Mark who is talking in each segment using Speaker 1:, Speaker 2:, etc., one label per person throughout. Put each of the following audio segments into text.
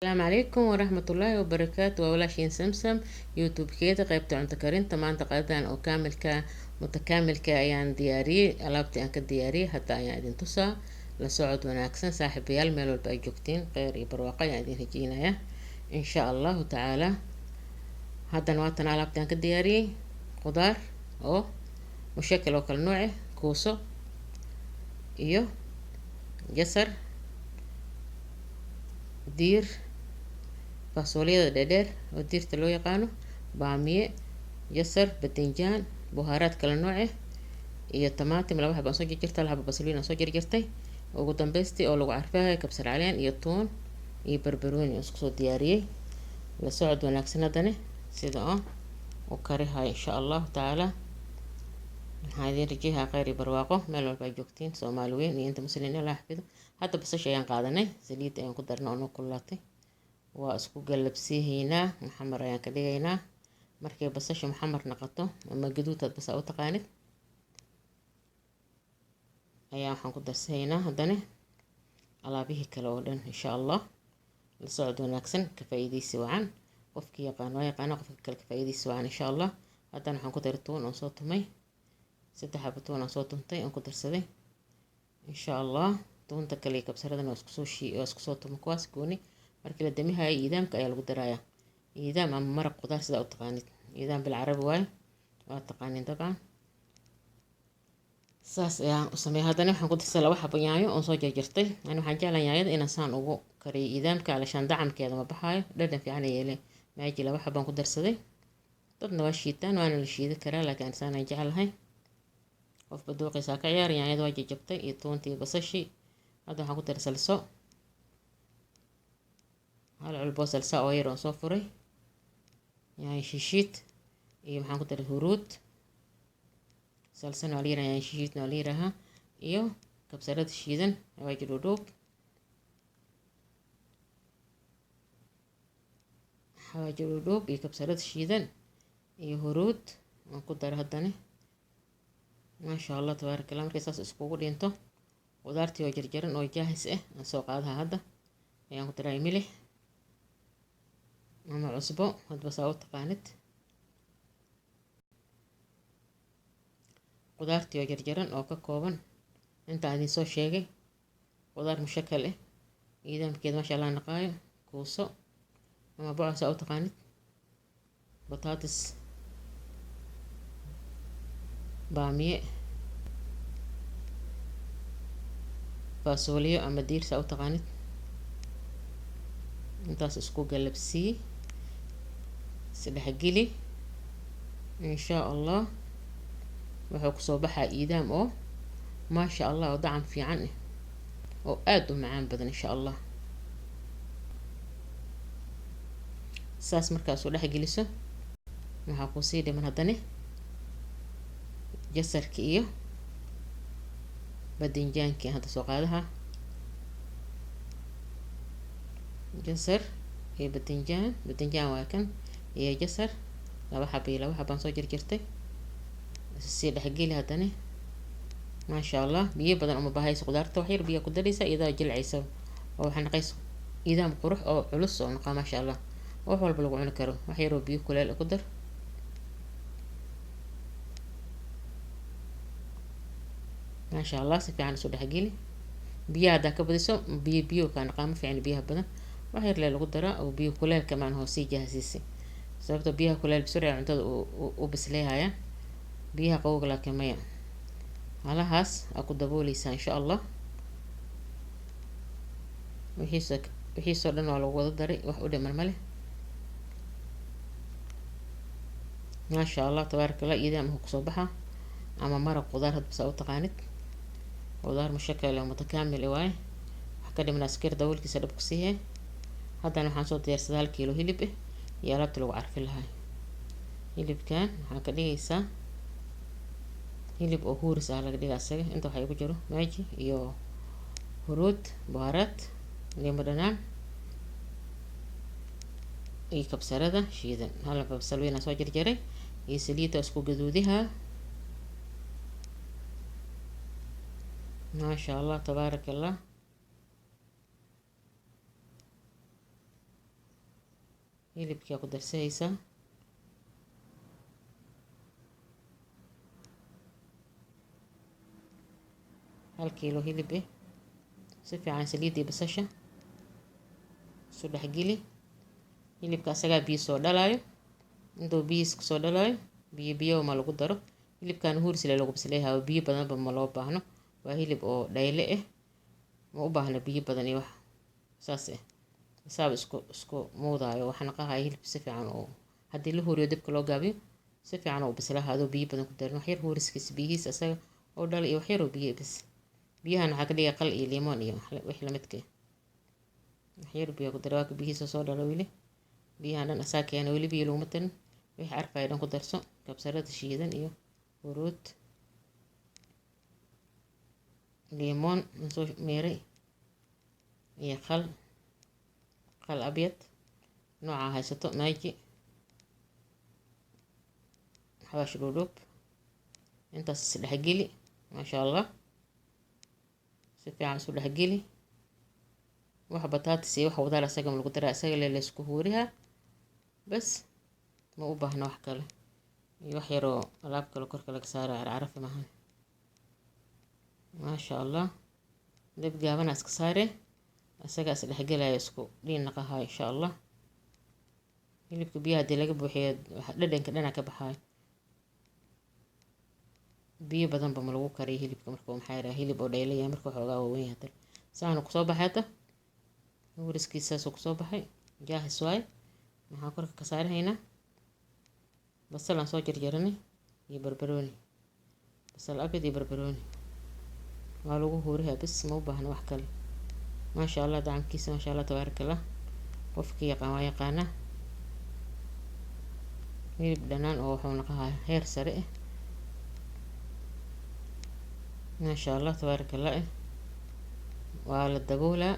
Speaker 1: السلام عليكم ورحمة الله وبركاته وولاashiin samsam youtube-keeda qaybta cunto karinta maanta qadadan oo mutakaamilka ayaan diyaariyey alaabtii aan ka diyaariyey hadda ayaan idin tusaa la socod wanaagsan saaxiibayaal meel walba ay joogtiin kheyr iyo barwaaqo ayaan idin rajeynayaa insha allahu tacaala haddana waatan alaabtii aan ka diyaariyey qudaar oo mushakil oo kala nooce kuuso iyo jasar diir faasooliyada dheedheer oo diirta loo yaqaano baamiye jasar batinjaan buhaaraad kala nooce iyo tamaatim laba xabo aan soo jarjartay hal xabo basaliin aan soo jarjartay ugu dambeystii oo lagu carfahay kabsar caleen iyo tuun iyo barbarooni aan isku soo diyaariyey la socod wanaagsan haddana sida oo u karihay insha allahu tacaala waxaan idin rajeeyaa kheyr iyo barwaaqo meel walba ay joogtiin soomaali weyn iyo inta muslimiin alla xafido hadda basasha ayaan qaadanay saliid ayaan ku darnay oo noo kululaatay waa isku galabsiihaynaa maxamar ayaan ka dhigaynaa markay basasha maxamar noqoto ama gaduudad basa u taqaanid ayaa waxaan ku darsahaynaa haddana alaabihii kale oo dhan insha allah la socod wanaagsan ka faa'iidaysi wacan qofkii yaqaan waa yaqaana qofka kale ka faa'iidaysi wacan insha allah haddana waxaan ku daray tuun oo soo tumay 3 xabo tuun aan soo tuntay aan ku darsaday insha allah tuunta kale iyo kabsaradana waa isku soo tumay kuwaas gooni markii la damihayo iidaamka ayaa lagu darayaa iidaam ama maraq qudaar sidaa u taqaanid iidaam bilcarabi waaye waa taqaanin dabcan saas ayaan u sameeyay haddana waxaan ku darsaday 2 xabo yaanyo oon soo jarjartay ani waxaan jeclahay yaanyada inaan saan ugu kariyo iidaamka alashaan dacamkeeda ma baxaayo dhadhan fiican ay yeelee maaji 2 xabo aan ku darsaday dadna waa shiitaan waana la shiidi karaa laakiin saan aan jeclahay qofba dooqiisa ka ciyaar yaanyada waa jajabtay iyo tuuntii basashii hadda waxaan ku daray salso hal culbo salsa oo yar oo soo furay yaanyo shiishiid iyo maxaan ku daray huruud salsana waa la yiraahdaa yaanyo shiishiidna waa la yiraahdaa iyo kabsarad shiidan xawaaji dhudhuub iyo kabsarad shiidan iyo huruud waan ku daray haddana maasha allah tabaaraka allah markay saas iskugu dhinto qudaartii oo jarjaran oo jaahis ah aan soo qaadaha hadda ayaan ku daray milix ama cusbo hadba saa u taqaanid qudaartii oo jarjaran oo ka kooban intaan idin soo sheegay qudaar mushakal ah iidaamkeeda maasha allah naqaayo kuuso ama bocor saa u taqaanid bataatis baamiye faasooliyo ama diir saa u taqaanid intaas isku galabsii isdhexgeli insha allah wuxuu kusoo baxaa iidaam oo maasha allah oo dacam fiican ah oo aada u macaan badan insha allah saas markaas u dhexgeliso waxaa kusii dhiman haddana jasarki iyo badinjaankii hadda soo qaadaha jasar iyo badinjaan waa kan iyo jasar 2 xabo iyo 2 xabo aan soo jarjartay sii dhexgeli haddana maasha allah biyo badan uma baahayso qudaarta wax yar biyo ku daraysa iyadoo jilcaysa oo waxaa naqayso iidaam qurux oo culus oo naqa maasha allah wax walba lagu cuni karo wax yaroo biyo kuleel ku dar maasha allah si fiican isu dhexgeli biyaha haddaa ka badiso biyo kaa naqaamo fiican biyaha badan wax yar lee lagu daraa oo biyo kuleel kamaan hoosii jahasiisay sababtoo biyaha kuleel bisuraya cuntada u bisleeyahayaan biyaha qabowga laakiin maya halahaas aa ku dabooleysaa insha allah wixiisoo dhan waa lagu wada daray wax u dhiman male maasha allah tabaaraka allah iidaam wuxuu kusoo baxaa ama maraq qudaar hadba saa u taqaanid qudaar mushakal oo mutakaamil waaye wax ka dhiman askar daboolkiisa dhab ku siihe haddana waxaan soo diyaarsaday 1 kiilo hilib ah iyo alaabta lagu carfi lahaa hilibkan waxaa ka dhigaysaa hilib oo huuris ah laga dhigaa isaga inta waxaa ku jiro maaji iyo huruud buhaaraad liimo dhanaan iyo kabsarada shiidan hal xabo basal soo jarjaray iyo saliida isku gaduudiha maasha allah tabaaraka allah hilibkii ku darsaysaa. hal kiilo hilib si fiican saliidii basasha isu dhexgeli. hilibka asagaa biyo soo dhalayo, intuu biyiis kusoo dhalayo biyo ma lagu daro. hilibkan huursile lagu bisleeyahay, biyo badanba ma loo baahno. waa hilib oo dhayle ma u baahna biyo badan iyo wax saas isaab isku muudaayo. waxaan qahayo hilib si fiican oo haddii la huuriyo dabka loo gaabiyo si fiican oo bislaha adoo biyo badan ku darin. wax yar huuriskiis biyihiis asaga oo dhal iyo wax yar oo biyo bas. biyahan waxaa ka dhigay qal iyo limon iyo wixii la midka wax yar biyo ku dar. waa ka biyihiisa soo dhalo weli. biyahan dhan asaa keena weli biyo laguma darin. wixii carfaya dhan ku darso. kabsarada shiidan iyo huruud, limon soo meeray iyo qal abyad nooca haysato, maaji, xawaash dhudhub. intaas is dhexgeli maasha allah. si fiican isu dhexgeli. wax bataatis iyo wax wadaal asaga ma lagu daraa. asaga la isku huuriha bas, ma u baahna wax kale iyo wax yaroo alaab kale korka laga saara caraf maahan. maasha allah. dab gaabana iska saare. asaga is dhexgelayo isku dhiin naqahayo insha allah. hilibka biyaha hadii laga buuxiyo dhadhanka dhana ka baxayo. biyo badanba ma lagu kariyo hilibka markuu maxaa yaraa hilib oo dhaylaya marka waxoogaa waaweyn yahay. saanu kusoo baxay hada huuriskiisaasuu kusoo baxay. jaahis waaye. maxaa korka ka saarahaynaa basal aan soo jarjaranay iyo barbarooni. basal abyad iyo barbarooni waa lagu huurihaa bas, ma u baahna wax kale. maasha allah. dacamkiisa maasha allah tabaarakallah. qofkii yaqaan waa yaqaanaa. hilib dhanaan oo wuxuu naqahaa heer sare maasha allah tabaarakallah. waa la daboolaa.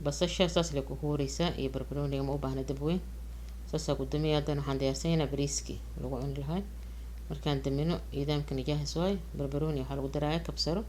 Speaker 1: basasha saas le ku huureysaa iyo barbarooniga ma u baahna dab weyn. saasaa ku damiya. haddana waxaan diyaarsanayna bariiskii lagu cuni lahay. markaan damino idaamkana jaahis waaye. barbarooni waxaa lagu daraaya kabsaro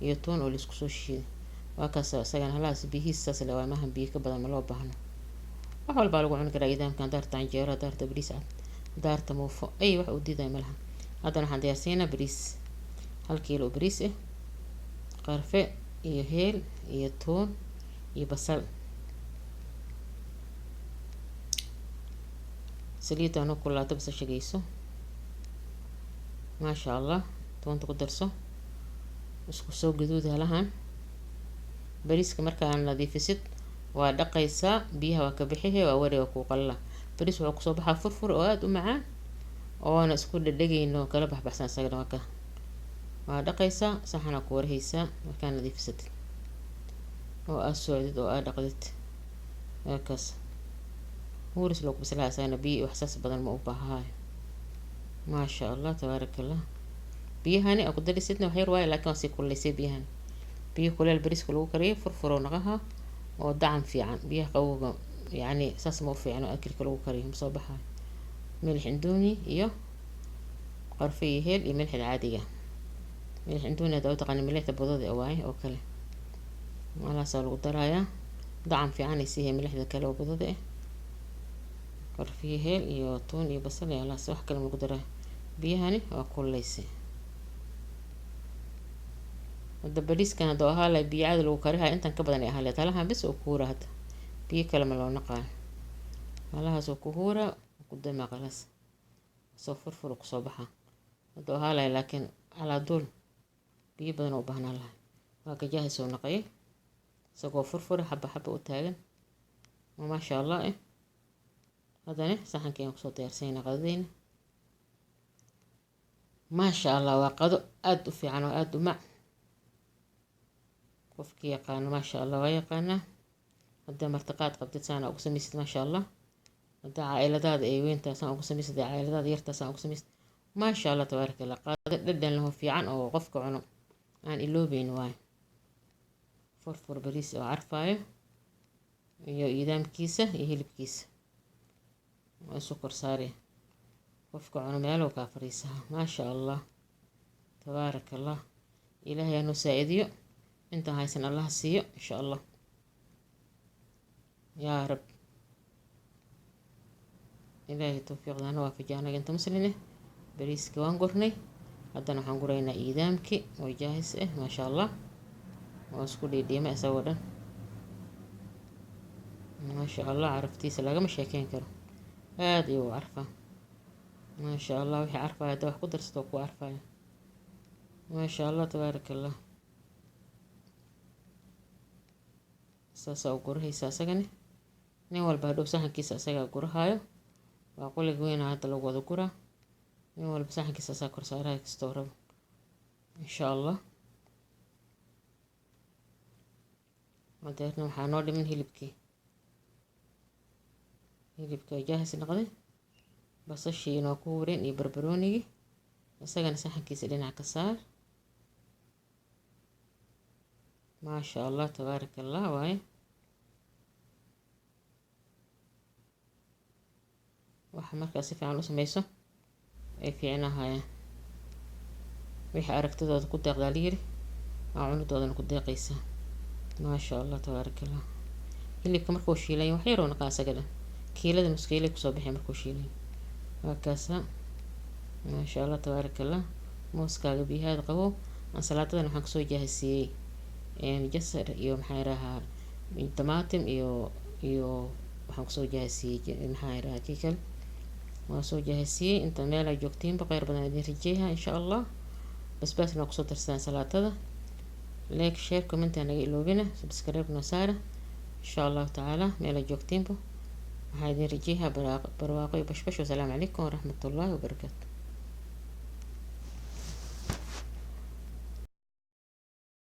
Speaker 1: iyo toon oo laisku soo shiiday. waa kaas isagan halaas biyihiis saas le waa maahan biyo ka badan ma loo baahno. wax walbaa lagu cuni karaa idaamkan. daarta canjeero, daarta bariis cad, daarta muufo, ay wax u diiday malaha. haddana waxaan diyaarsanayna bariis. hal kiilo bariis qarfe iyo heel iyo toon iyo basal. saliidda anoo kulaato basasha geyso. maasha allah. toonta ku darso. isku soo gaduud halahan. bariiska markaan nadiifisid waa dhaqaysaa. biyaha waa ka bixihe waa wareega kuu qalala. bariis wuxuu kusoo baxaa furfur oo aada u macaan oona isku dhadhagayno kala baxbaxsan. isagana waa dhaqaysaa. saxana ku warhaysaa markaan nadiifisatid oo aad soocdid oo aad dhaqdid. kaas huuris loogu bislaha asagana biyo wax saas badan ma u baahayo. maasha allah tabaarakallah. biyahani aku darisidna wax yar waaye laakiin waa sii kululeysay biyahan. biyo kuleel bariiska lagu kariyo furfuroo naqaha oo dacam fiican. biyaha qabowga yacni saas ma u fiicno akilka lagu kariyo ma soo baxayo. milix indooni iyo qarfe iyo heel iyo milixda caadiga. milix indooni hadda u taqaana milixda budada waaye oo kale. malaasaa lagu darayaa. dacam fiican ay siihay milixda kale oo budada qarfe iyo heel iyo toon iyo basal iyo halaas wax kale ma lagu daraa. biyahani waa kululeysay. hadda bariiskan hadduu ahaa lahay biyo caadi lagu karihayo intan ka badan ay ahaa lahayd. halahan bis oo ku huura. hadda biyo kale ma loo naqaayo. halahaas oo ku huura ku damaa qalaas soo furfur kusoo baxa. hadduu ahaa lahay laakiin calaa duul biyo badan oo u baahnaa lahay. waa ka jaahis oo naqayay isagoo furfura xaba xaba u taagan. maasha allah haddana saxankeen kusoo diyaarsanayna qadadeyna. maasha allah. waa qado aada u fiican oo aada u mac. qofkii yaqaano maasha allah waa yaqaanaa. haddaa martiqaad qabtid saana ugu samaysid maasha allah. haddaa caailadaada ay weyntaasaan ugu samaysid caailadaada yartaasaan ugu samaysid maasha allah tabaarakallah. qaado dhadhan laho fiican oo qofka cuno aan iloobeyn waayo. furfur bariis oo carfaayo iyo idaamkiisa iyo hilibkiisa waa isu kor saare. qofka cuno meelow kaa fariisaha maasha allah tabaarakallah. ilaahay anuu saa-idiyo intaan haysan allaha siiyo insha allah yaa rab. ilaahay tawfiiqdana waafajiyo anaga inta musline. bariiskii waan gurnay, haddana waxaan guraynaa iidaamkii oo jaahis ah maasha allah. waa isku dhiidhiima isagoo dhan maasha allah. caraftiisa lagama sheekeyn karo, aada ayuu u carfaa maasha allah. wixii carfaya hadda wax ku darsato ku carfaya maasha allah tabaaraka allah. saasaa u gurahaysa asagani. nin walba hadhow saxankiisa asagaa gurahaayo. baaquliga weynaa hadda lagu wada guraa. nin walba saxankiisa asaa kor saaraha kastoo rabo insha allah. hadeerna waxaa noo dhiman hilibkii jaahis noqday. basashiina waa ku hureen iyo barbaroonigii. isagana saxankiisa dhinac ka saar maasha allah tabaaraka allah. waaye waxa markaa si fiican u sameyso ay fiicnahayaan. wixii aragtidooda ku deeqdaa layiri aa cunudoodana ku deeqaysaa maasha allah tabaaraka allah. hilibka markuu shiilay wax yaroo naqaa asaga dhan kiilada muskiilay kusoo baxay markuu shiilay. waa kaasa maasha allah tabaaraka allah. mooskaaga biyahaada qabo. ansalaatadan waxaan kasoo jaahisiiyey jasar iyo maxaa yarahaa tamaatim iyo waxaan kusoo jaahisiiyey maxaa yarahaa kikal. waa soo jaahisiiyey. inta meel ay joogtiinba kheyr badan idin rajeeyaha insha allah. basbaasna waa kusoo darsadaan salaatada. like share comment naga iloobina. subscribe noo saara insha allahu tacaala. meel ay joogtiinba waxaa idin rajeeyaha barwaaqo iyo bashbash. wasalaamu calaykum waraxmatullaahi wabarakaatu.